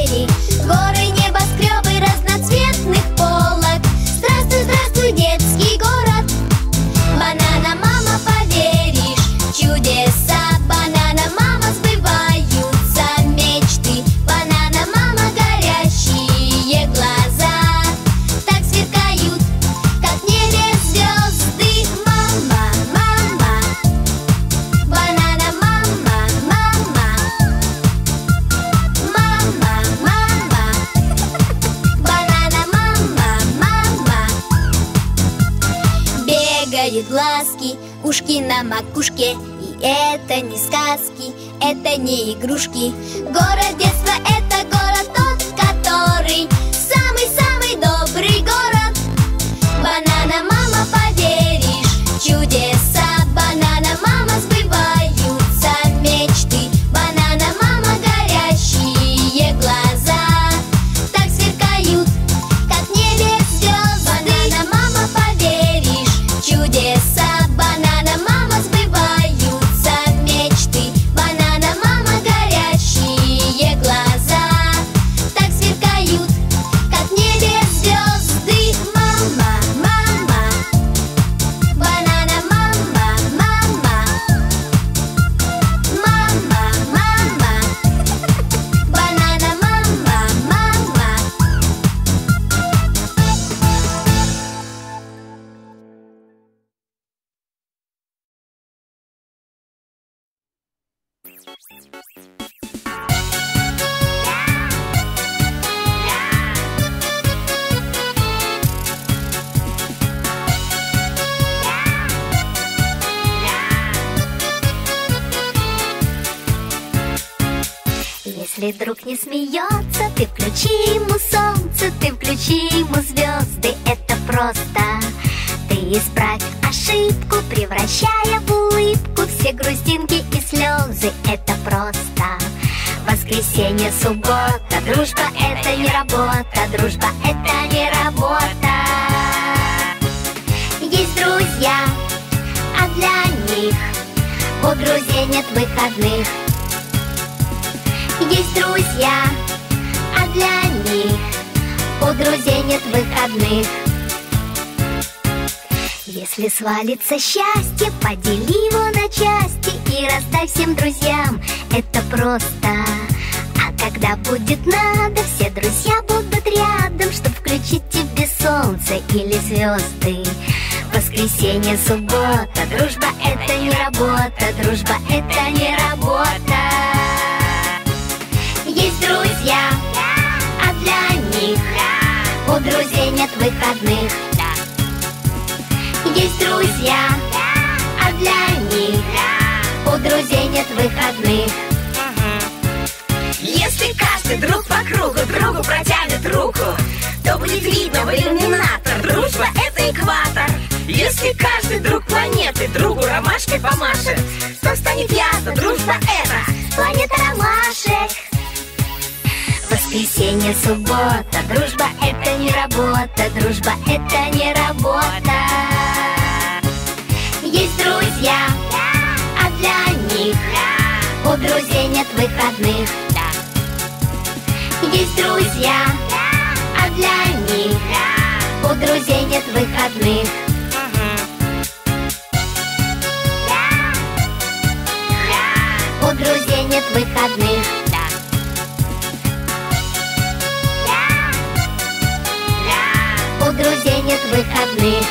двери, горы, небоскребы разноцветных полок. Здравствуй, здравствуй, детский город. Банана, мама, поверишь, чудеса. Банана, мама, сбываются мечты. Банана, мама, горящие глаза так сверкают, как в небе звезды. Мама, мама, банана, мама, мама, мама, мама, банана, мама, мама. Бегают глазки, ушки на макушке. И это не сказки, это не игрушки. Город детства — это город тот, который самый-самый добрый город. Банана, мама, поверишь, чудеса. Банана, мама, сбываются мечты. Банана, мама, горящие глаза так сверкают, как в небе звезды. Банана, мама, поверишь, чудеса. Банана, мама, сбываются мечты. Банана, мама, горящие глаза так сверкают, как в небе звезды. Мама, мама, банана, мама, мама, мама, мама, банана, мама, мама. Если друг не смеется, ты включи ему солнце, ты включи ему звезды. Это просто. Ты исправь ошибку, превращая в улыбку все грустинки и слезы. Это просто. Воскресенье, суббота, дружба — это не работа, дружба — это не работа. Есть друзья, а для них у друзей нет выходных. Есть друзья, а для них у друзей нет выходных. Если свалится счастье, подели его на части и раздай всем друзьям. Это просто. А когда будет надо, все друзья будут рядом, чтоб включить тебе солнце или звезды. Воскресенье, суббота, дружба — это не работа, дружба — это не работа. Есть друзья, а для них у друзей нет выходных. Есть друзья, а для них у друзей нет выходных. Если каждый друг по кругу другу протянет руку, то будет видно в иллюминатор. Дружба — это экватор. Если каждый друг планеты другу ромашкой помашет, то станет ясно, дружба — это Планета ромашек. воскресенье, суббота, дружба — это не работа, дружба — это не работа. Есть друзья, а для них у друзей нет выходных. Есть друзья, а для них у друзей нет выходных. У друзей нет выходных. У друзей нет выходных.